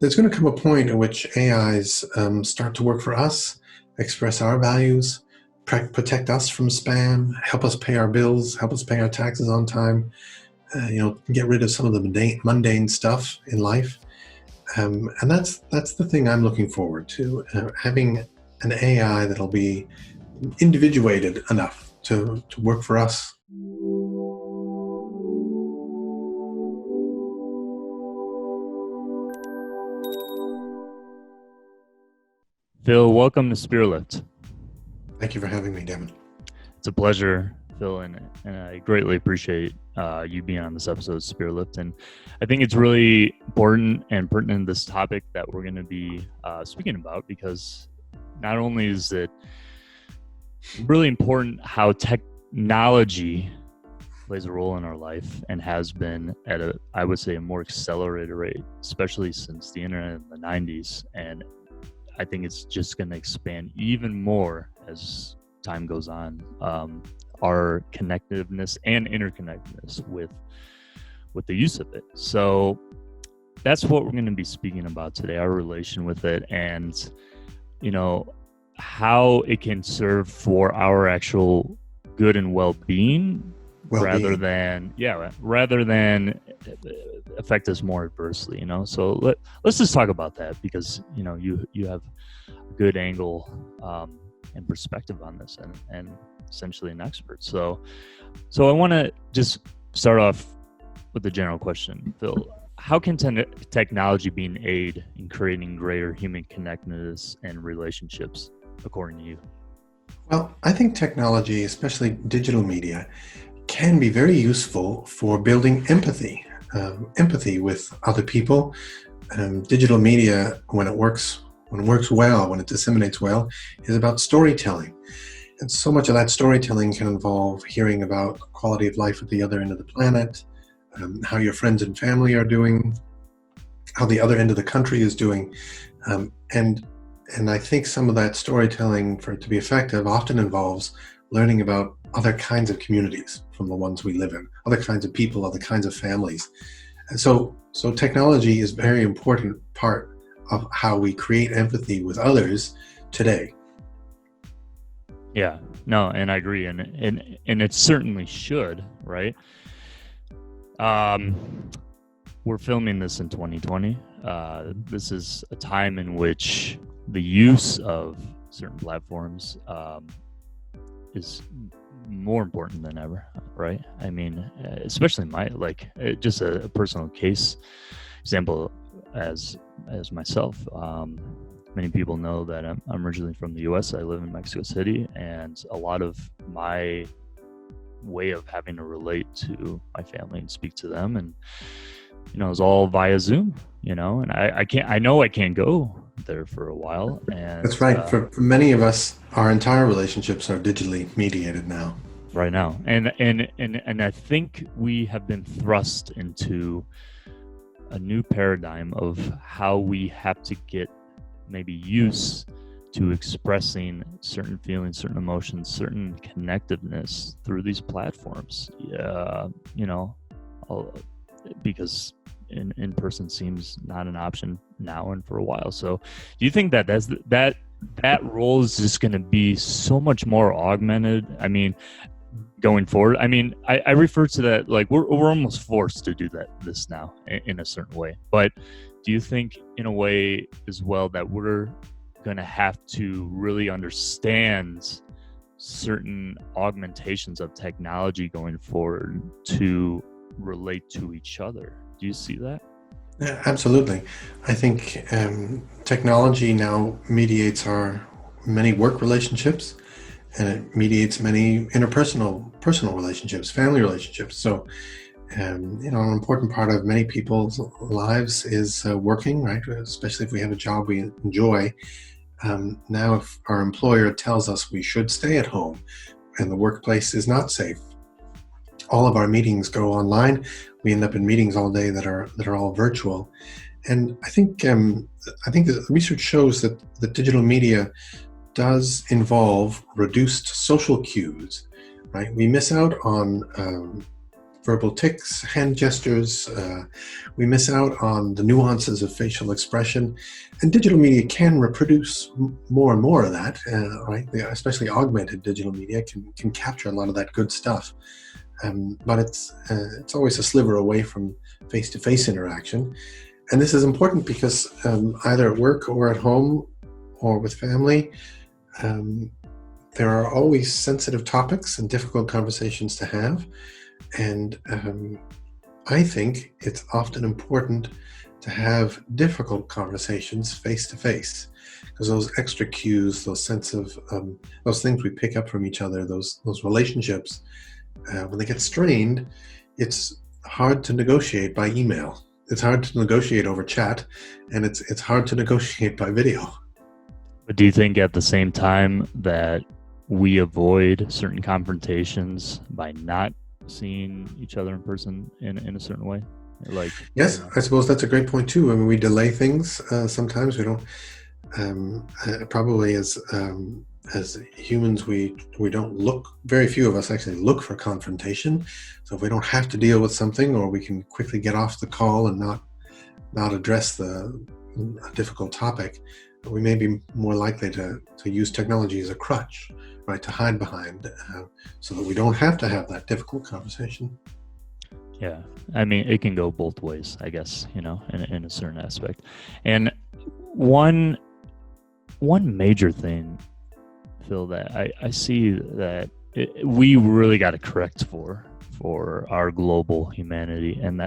there's going to come a point at which AIs start to work for us, express our values, protect us from spam, help us pay our bills, help us pay our taxes on time, get rid of some of the mundane stuff in life. And that's the thing I'm looking forward to, having an AI that'll be individuated enough to work for us. Phil, welcome to Spearlift. Thank you for having me, Devin. It's a pleasure, Phil, and I greatly appreciate you being on this episode of Spearlift. And I think it's really important and pertinent this topic that we're going to be speaking about, because not only is it really important how technology plays a role in our life and has been at I would say, a more accelerated rate, especially since the internet in the 90s. And I think it's just going to expand even more as time goes on. Our connectiveness and interconnectedness with the use of it. So that's what we're going to be speaking about today, our relation with it, and how it can serve for our actual good and well-being, rather than affect us more adversely. So let's just talk about that, because you have a good angle and perspective on this, and essentially an expert. So I want to just start off with a general question, Phil. How can technology be an aid in creating greater human connectedness and relationships, according to you? Well, I think technology, especially digital media, can be very useful for building empathy with other people. Digital media, when it works well, when it disseminates well, is about storytelling. And so much of that storytelling can involve hearing about quality of life at the other end of the planet, how your friends and family are doing, how the other end of the country is doing. And I think some of that storytelling, for it to be effective, often involves learning about other kinds of communities from the ones we live in, other kinds of people, other kinds of families. And so technology is a very important part of how we create empathy with others today. Yeah, no, and I agree, and it certainly should, right? We're filming this in 2020. This is a time in which the use of certain platforms is more important than ever, right? I mean, especially just a personal case example as myself. Many people know that I'm originally from the U.S. I live in Mexico City, and a lot of my way of having to relate to my family and speak to them, and is all via Zoom. And I can't go there for a while. And that's right. For many of us, our entire relationships are digitally mediated now. Right now, and I think we have been thrust into a new paradigm of how we have to get maybe used to expressing certain feelings, certain emotions, certain connectiveness through these platforms. Because in person seems not an option now and for a while. So do you think that role is just going to be so much more augmented? I mean, going forward, I refer to that like we're almost forced to do this now in a certain way. But do you think in a way as well that we're going to have to really understand certain augmentations of technology going forward to relate to each other? Do you see that? Yeah, absolutely. I think technology now mediates our many work relationships, and it mediates many personal relationships, family relationships. So, an important part of many people's lives is working, right? Especially if we have a job we enjoy. Now, if our employer tells us we should stay at home and the workplace is not safe, all of our meetings go online. We end up in meetings all day that are all virtual. And I think the research shows that the digital media does involve reduced social cues, right? We miss out on verbal tics, hand gestures. We miss out on the nuances of facial expression, and digital media can reproduce more and more of that. Right, especially augmented digital media can capture a lot of that good stuff. But it's always a sliver away from face-to-face interaction. And this is important because either at work or at home or with family, there are always sensitive topics and difficult conversations to have. And I think it's often important to have difficult conversations face-to-face, because those extra cues, those sense of those things we pick up from each other, those relationships, when they get strained, it's hard to negotiate by email. It's hard to negotiate over chat, and it's hard to negotiate by video. But do you think at the same time that we avoid certain confrontations by not seeing each other in person in a certain way? Like, yes, I suppose that's a great point too. I mean, we delay things sometimes. We don't probably as humans, we don't look. Very few of us actually look for confrontation. So if we don't have to deal with something, or we can quickly get off the call and not address the difficult topic, we may be more likely to use technology as a crutch, right, to hide behind, so that we don't have to have that difficult conversation. Yeah, I mean, it can go both ways, I guess, in a certain aspect. And one major thing, Phil, that I see that we really got to correct for our global humanity, and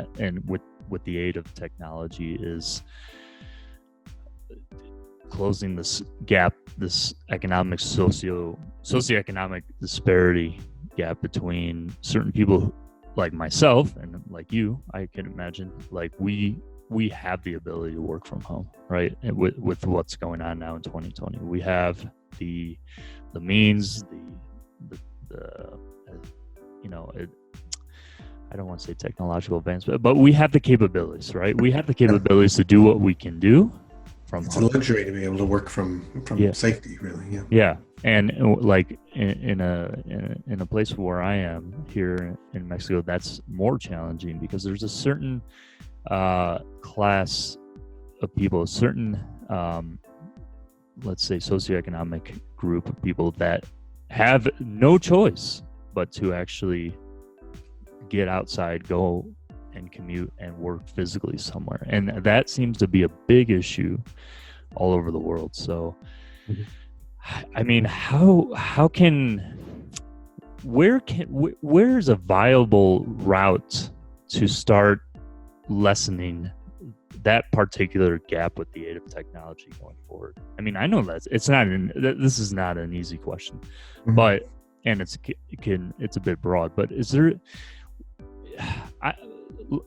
with the aid of technology, is closing this gap, this economic socioeconomic disparity gap between certain people like myself and like you. I can imagine, like, we have the ability to work from home, right? And with what's going on now in 2020, we have the means, I don't want to say technological advancement, but we have the capabilities, right? We have the capabilities to do what we can do from it's home. a luxury to be able to work from safety, really. Yeah, and like in a place where I am here in Mexico, that's more challenging because there's a certain class of people, a certain let's say socioeconomic group of people that have no choice but to actually get outside, go and commute and work physically somewhere. And that seems to be a big issue all over the world. So, I mean, where's a viable route to start lessening that particular gap with the aid of technology going forward? I mean, I know this is not an easy question, but, and it's a bit broad, but is there,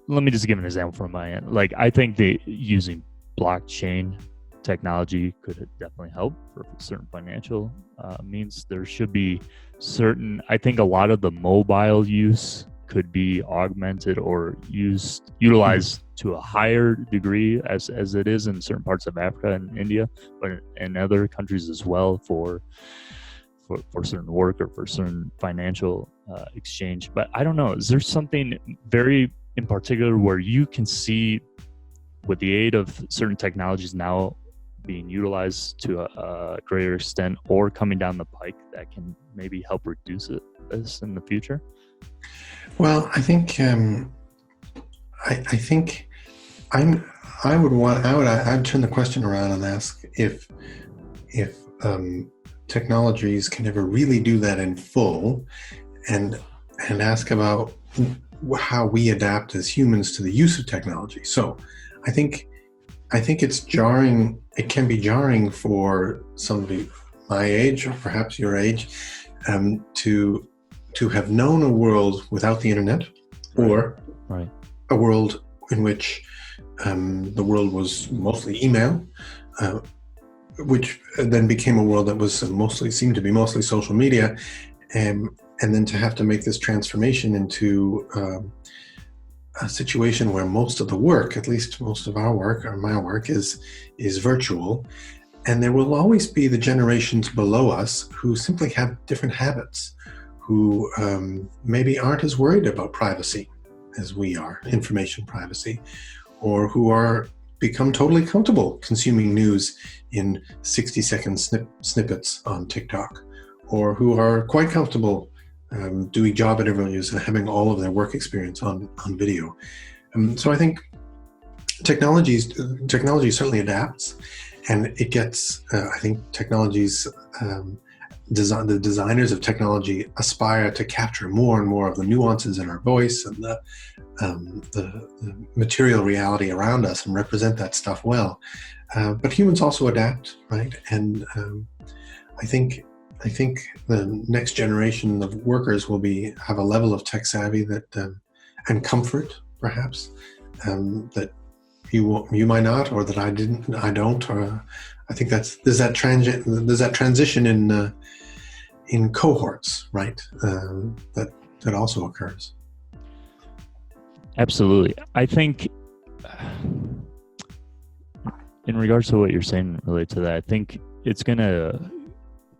let me just give an example from my end. Like, I think that using blockchain technology could definitely help for certain financial means. There should be I think a lot of the mobile use could be augmented or utilized to a higher degree as it is in certain parts of Africa and India, but in other countries as well for certain work or for certain financial exchange. But I don't know, is there something very in particular where you can see, with the aid of certain technologies now being utilized to a greater extent or coming down the pike, that can maybe help reduce this in the future? Well, I think I'd turn the question around and ask if technologies can ever really do that in full, and ask about how we adapt as humans to the use of technology. So I think it's jarring. It can be jarring for somebody my age, or perhaps your age, to have known a world without the internet, or a world in which the world was mostly email, which then became a world that was seemed to be mostly social media, and then to have to make this transformation into a situation where most of the work, at least most of our work or my work, is virtual. And there will always be the generations below us who simply have different habits, who maybe aren't as worried about privacy, as we are, information privacy, or who are become totally comfortable consuming news in 60-second snippets on TikTok, or who are quite comfortable doing job interviews and having all of their work experience on video. So I think technology certainly adapts, and it gets. I think technology's the designers of technology aspire to capture more and more of the nuances in our voice and the material reality around us and represent that stuff well. But humans also adapt, right? And I think the next generation of workers will have a level of tech savvy that and comfort, perhaps, that you might not, or that I don't. Or I think there's that transition in cohorts, right? That also occurs. Absolutely. I think in regards to what you're saying related to that, I think it's going to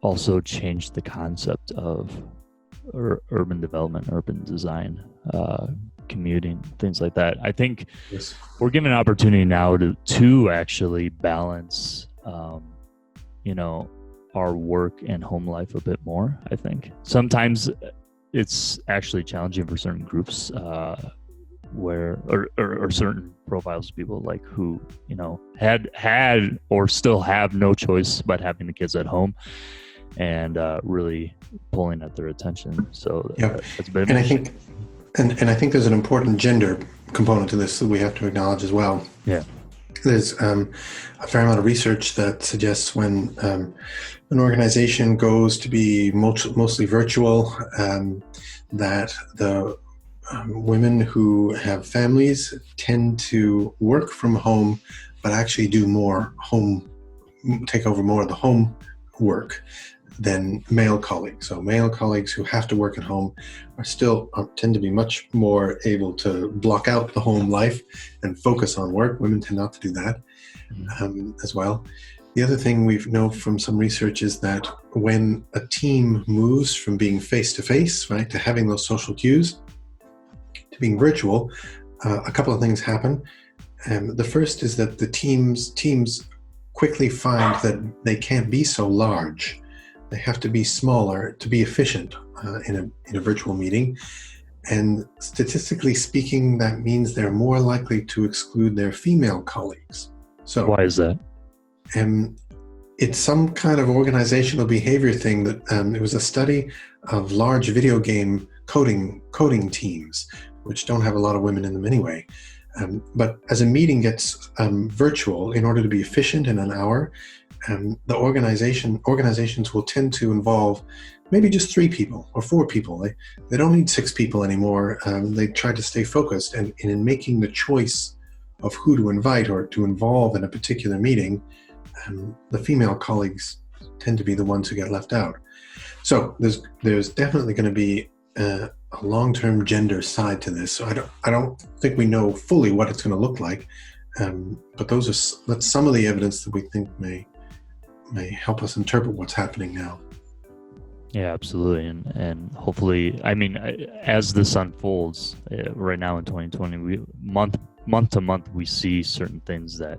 also change the concept of urban development, urban design, commuting, things like that. I think Yes. We're given an opportunity now to actually balance, our work and home life a bit more. I think sometimes it's actually challenging for certain groups or certain profiles of people like who had or still have no choice but having the kids at home and really pulling at their attention. So that's a bit. And I think and I think there's an important gender component to this that we have to acknowledge as well. Yeah. There's a fair amount of research that suggests when an organization goes to be mostly virtual, that the women who have families tend to work from home, but actually do take over more of the home work than male colleagues. So male colleagues who have to work at home tend to be much more able to block out the home life and focus on work. Women tend not to do that as well. The other thing we know from some research is that when a team moves from being face-to-face, right, to having those social cues, to being virtual, a couple of things happen. The first is that the teams quickly find that they can't be so large. They have to be smaller to be efficient in a virtual meeting. And statistically speaking, that means they're more likely to exclude their female colleagues. So why is that? It's some kind of organizational behavior thing that it was a study of large video game coding teams, which don't have a lot of women in them anyway. But as a meeting gets virtual, in order to be efficient in an hour, the organizations will tend to involve maybe just 3 people or 4 people. They don't need 6 people anymore. They try to stay focused, and in making the choice of who to invite or to involve in a particular meeting, the female colleagues tend to be the ones who get left out. So there's definitely going to be a long-term gender side to this. So I don't think we know fully what it's going to look like, but that's some of the evidence that we think may help us interpret what's happening now. Yeah, absolutely. And hopefully, I mean, as this unfolds right now in 2020, we month to month, we see certain things that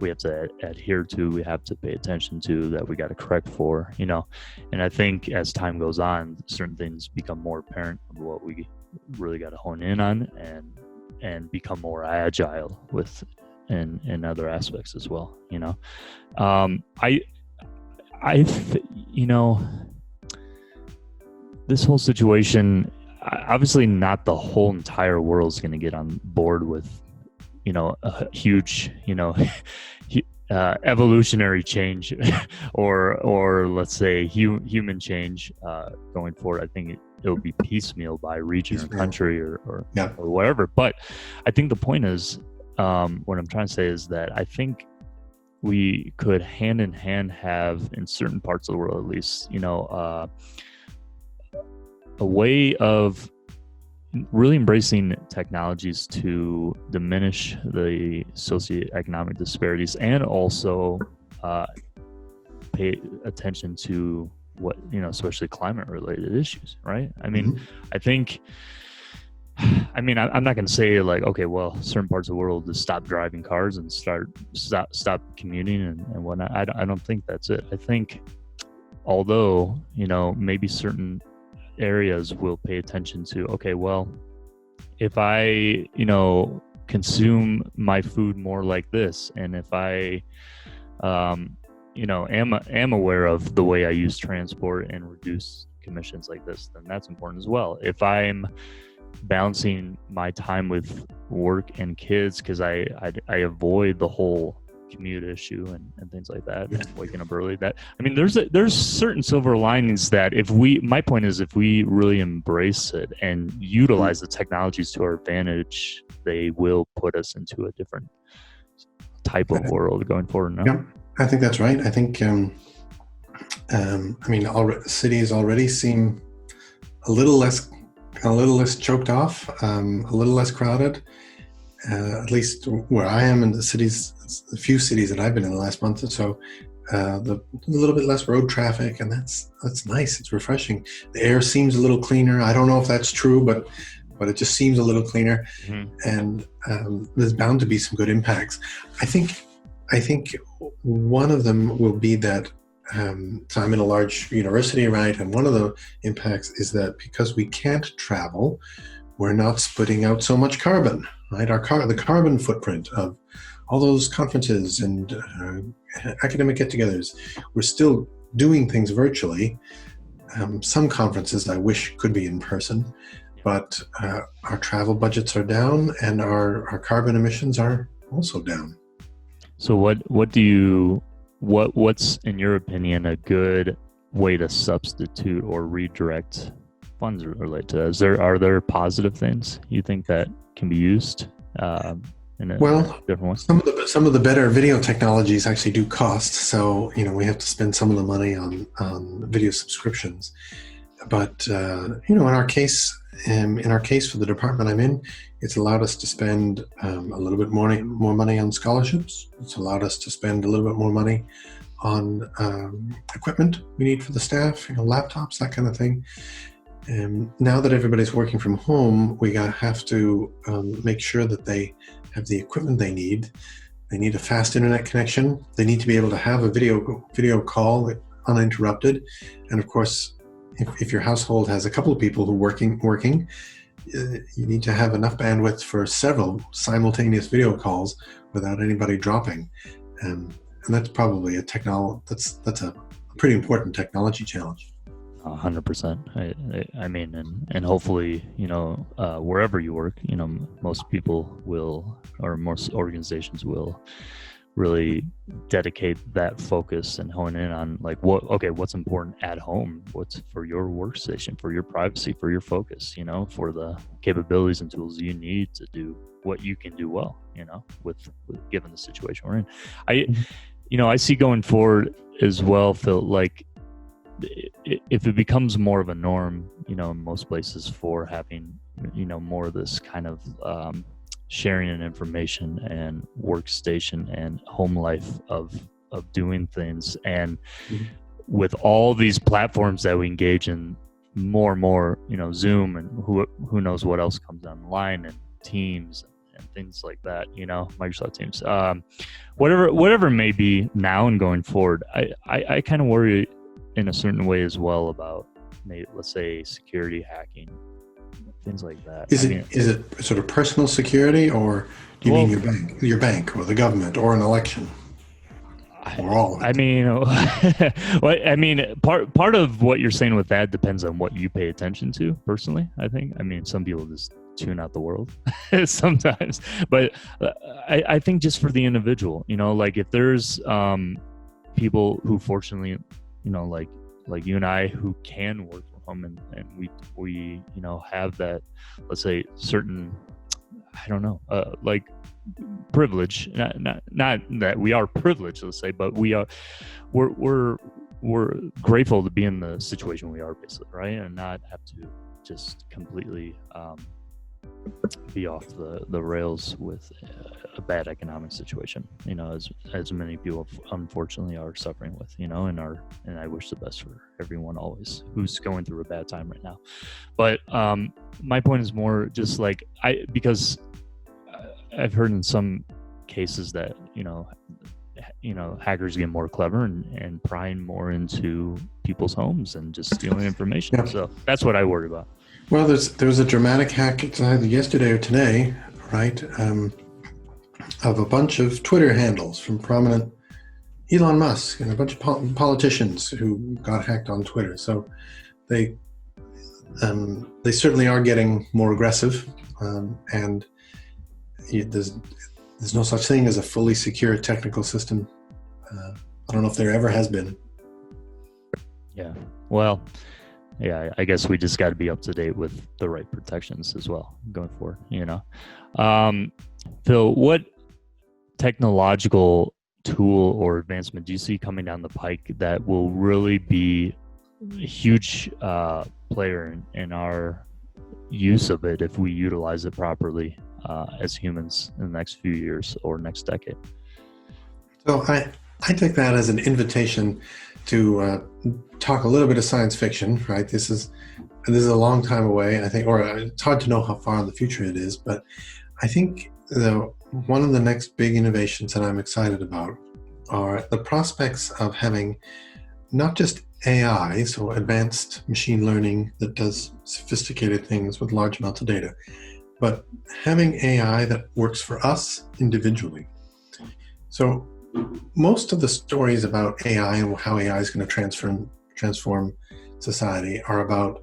we have to adhere to, we have to pay attention to, that we got to correct for, and I think as time goes on, certain things become more apparent of what we really got to hone in on and become more agile with in other aspects as well. This whole situation, obviously not the whole entire world is going to get on board with, a huge, evolutionary change or let's say human change going forward. I think it'll be piecemeal by region or country or whatever. But I think the point is, what I'm trying to say is that I think we could hand in hand have, in certain parts of the world at least, a way of really embracing technologies to diminish the socioeconomic disparities and also pay attention to what, especially climate related issues, right? I mean, I think I mean, I'm not going to say like, okay, well, certain parts of the world just stop driving cars and stop commuting and whatnot. I don't think that's it. I think, although, maybe certain areas will pay attention to, okay, well, if I, consume my food more like this, and if I, am aware of the way I use transport and reduce emissions like this, then that's important as well. If I'm balancing my time with work and kids, because I avoid the whole commute issue and things like that, and waking up early, that, I mean, there's certain silver linings that my point is, if we really embrace it and utilize the technologies to our advantage, they will put us into a different type of world going forward. No? Yeah, I think that's right. I think I mean, cities already seem a little less choked off, a little less crowded. At least where I am in the few cities that I've been in the last month or so, a little bit less road traffic, and that's nice. It's refreshing. The air seems a little cleaner. I don't know if that's true, but it just seems a little cleaner. Mm-hmm. And there's bound to be some good impacts. I think one of them will be that. So I'm in a large university, right? And one of the impacts is that because we can't travel, we're not putting out so much carbon, right? The carbon footprint of all those conferences and academic get-togethers, we're still doing things virtually. Some conferences I wish could be in person, but our travel budgets are down and our carbon emissions are also down. So what's in your opinion a good way to substitute or redirect funds related to that? Are there positive things you think that can be used in a different way? Some of the better video technologies actually do cost, so we have to spend some of the money on video subscriptions. But in our case for the department I'm in, it's allowed us to spend a little bit more money on scholarships. It's allowed us to spend a little bit more money on equipment we need for the staff, laptops, that kind of thing. And now that everybody's working from home, we have to make sure that they have the equipment they need. They need a fast internet connection. They need to be able to have a video call uninterrupted. And of course, if your household has a couple of people who are working, you need to have enough bandwidth for several simultaneous video calls without anybody dropping. And that's probably that's a pretty important technology challenge. 100%. I mean, and hopefully, wherever you work, most people will, or most organizations will really dedicate that focus and hone in on like what's important at home, what's for your workstation, for your privacy, for your focus, for the capabilities and tools you need to do what you can do well, with given the situation we're in. I see going forward as well, Phil, like if it becomes more of a norm, in most places for having, more of this kind of sharing and information and workstation and home life of doing things, and with all these platforms that we engage in more and more, Zoom and who knows what else comes online, and Teams and things like that, Microsoft Teams, whatever it may be now and going forward, I kind of worry in a certain way as well about maybe, let's say, security hacking, things like that. Is it sort of personal security, or do you mean your bank or the government or an election? Or all of it? I mean, part of what you're saying with that depends on what you pay attention to personally, I think. I mean, some people just tune out the world sometimes, but I think just for the individual, like if there's people who fortunately, like you and I, who can work from home, and we have that, let's say, certain, I don't know, like privilege, not that we are privileged, let's say, but we're grateful to be in the situation we are, basically, right? And not have to just completely be off the rails with a bad economic situation, as many people unfortunately are suffering with, and I wish the best for everyone always who's going through a bad time right now. But my point is more just like because I've heard in some cases that hackers get more clever and prying more into people's homes and just stealing information. Yeah. So that's what I worry about. Well, there was a dramatic hack, it's either yesterday or today, right, of a bunch of Twitter handles from prominent Elon Musk and a bunch of politicians who got hacked on Twitter. So they certainly are getting more aggressive, and there's no such thing as a fully secure technical system. I don't know if there ever has been. Yeah. Well, yeah, I guess we just got to be up to date with the right protections as well going forward, Phil, what technological tool or advancement do you see coming down the pike that will really be a huge player in our use of it if we utilize it properly as humans in the next few years or next decade? So I take that as an invitation to talk a little bit of science fiction, right? This is a long time away, I think, or it's hard to know how far in the future it is, but I think one of the next big innovations that I'm excited about are the prospects of having not just AI, so advanced machine learning that does sophisticated things with large amounts of data, but having AI that works for us individually. So most of the stories about AI and how AI is going to transform society are about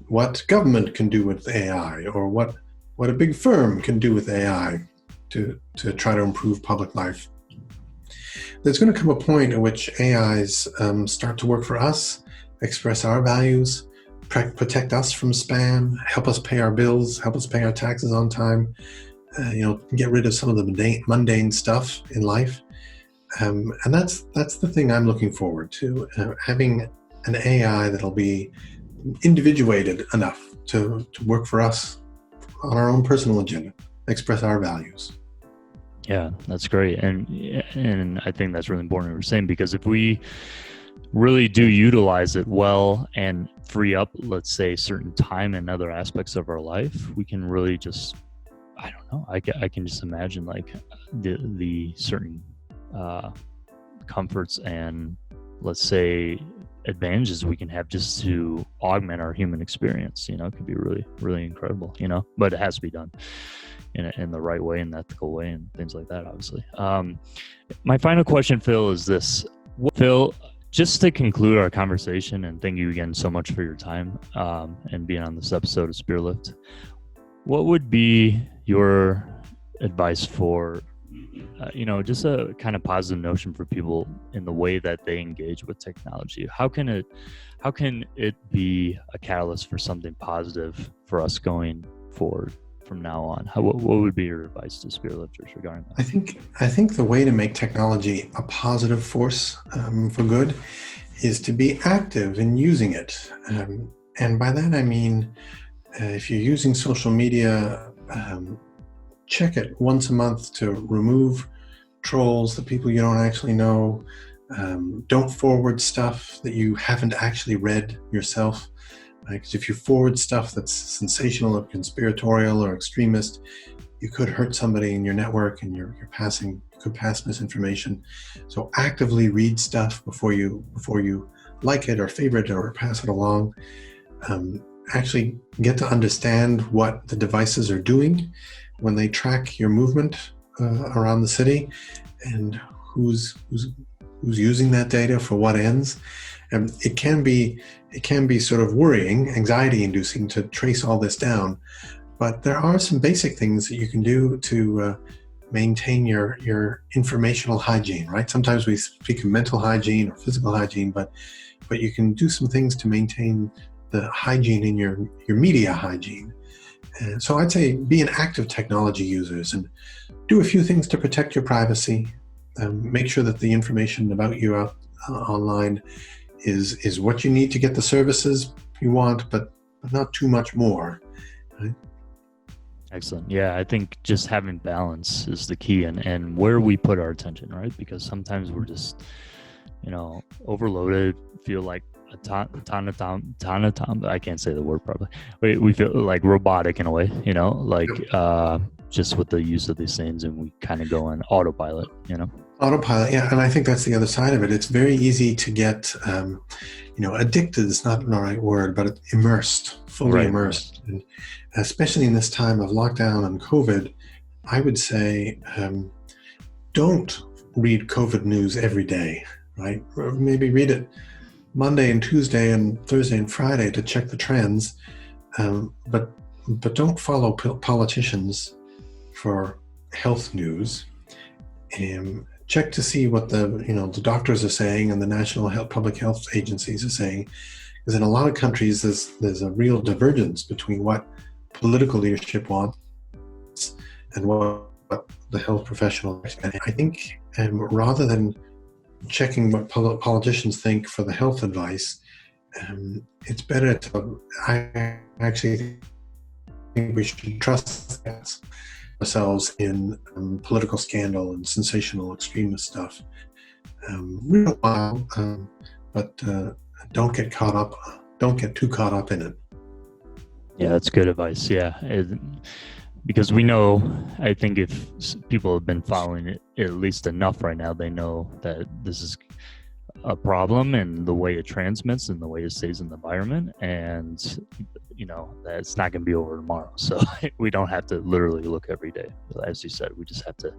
what government can do with AI, or what a big firm can do with AI to try to improve public life. There's going to come a point at which AIs start to work for us, express our values, protect us from spam, help us pay our bills, help us pay our taxes on time, get rid of some of the mundane stuff in life. And that's the thing I'm looking forward to, having an AI that'll be individuated enough to work for us on our own personal agenda, express our values. Yeah, that's great. And I think that's really important what we're saying, because if we really do utilize it well and free up, let's say, certain time in other aspects of our life, we can really just, I don't know, I can just imagine like the certain comforts and, let's say, advantages we can have just to augment our human experience. It could be really, really incredible, but it has to be done in the right way and ethical way and things like that, obviously. My final question, Phil, is this. Phil, just to conclude our conversation, and thank you again so much for your time and being on this episode of Spearlift, what would be your advice for just a kind of positive notion for people in the way that they engage with technology? How can it be a catalyst for something positive for us going forward from now on? What would be your advice to spearlifters regarding that? I think the way to make technology a positive force for good is to be active in using it. And by that I mean, if you're using social media, check it once a month to remove trolls, the people you don't actually know. Don't forward stuff that you haven't actually read yourself. Because if you forward stuff that's sensational or conspiratorial or extremist, you could hurt somebody in your network, and you could pass misinformation. So actively read stuff before you like it or favorite it or pass it along. Actually get to understand what the devices are doing when they track your movement around the city, and who's using that data for what ends. And it can be sort of worrying, anxiety-inducing to trace all this down. But there are some basic things that you can do to maintain your informational hygiene, right? Sometimes we speak of mental hygiene or physical hygiene, but you can do some things to maintain the hygiene in your media hygiene. And so I'd say be an active technology users and do a few things to protect your privacy. Make sure that the information about you out online is what you need to get the services you want, but not too much more. Right? Excellent. Yeah, I think just having balance is the key, and where we put our attention, right? Because sometimes we're just, overloaded, feel like a ton. I can't say the word probably. We feel like robotic in a way, like Yep. just with the use of these things, and we kind of go on autopilot. Autopilot, yeah, and I think that's the other side of it. It's very easy to get, addicted is not the right word, but immersed, fully Right. immersed. And especially in this time of lockdown and COVID, I would say don't read COVID news every day, right? Or maybe read it Monday and Tuesday and Thursday and Friday to check the trends, but don't follow politicians for health news. Check to see what the doctors are saying and the national public health agencies are saying, because in a lot of countries there's a real divergence between what political leadership wants and what the health professionals. And I think rather than checking what politicians think for the health advice, it's better to. I actually think we should trust ourselves in political scandal and sensational extremist stuff. Real while, but don't get caught up. Don't get too caught up in it. Yeah, that's good advice. Yeah, because we know, I think if people have been following it at least enough right now, they know that this is a problem and the way it transmits and the way it stays in the environment, and that it's not going to be over tomorrow. So we don't have to literally look every day, as you said. We just have to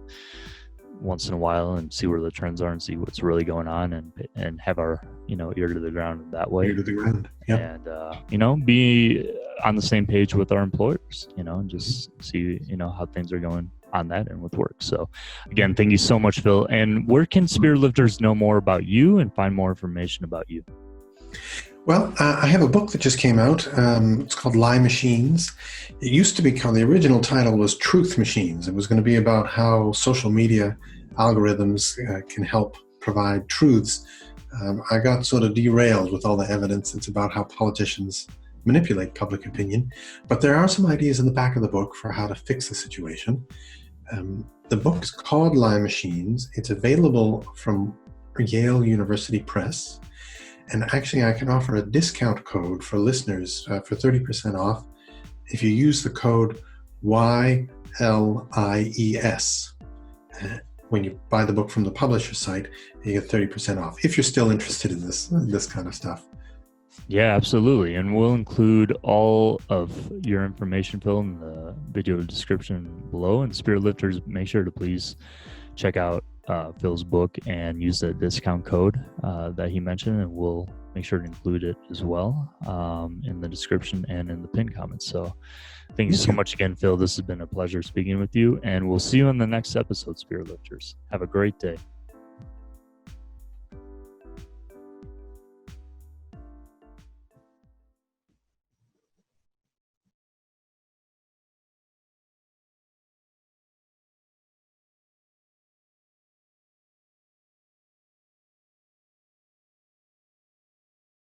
once in a while and see where the trends are and see what's really going on, and have our ear to the ground that way. Ear to the ground. Yep. And be on the same page with our employers, and just see how things are going on that and with work. So again, thank you so much, Phil. And where can Spirit Lifters know more about you and find more information about you? Well, I have a book that just came out. It's called Lie Machines. It used to be called, the original title was Truth Machines. It was going to be about how social media algorithms can help provide truths. I got sort of derailed with all the evidence. It's about how politicians manipulate public opinion. But there are some ideas in the back of the book for how to fix the situation. The book is called Lie Machines. It's available from Yale University Press. And actually, I can offer a discount code for listeners for 30% off if you use the code YLIES when you buy the book from the publisher site. You get 30% off if you're still interested in this kind of stuff. Yeah, absolutely. And we'll include all of your information, Phil, in the video description below. And Spirit Lifters, make sure to please check out Phil's book and use the discount code that he mentioned, and we'll make sure to include it as well in the description and in the pinned comments. So thank you so much again, Phil. This has been a pleasure speaking with you, and we'll see you in the next episode, Spirit Lifters. Have a great day.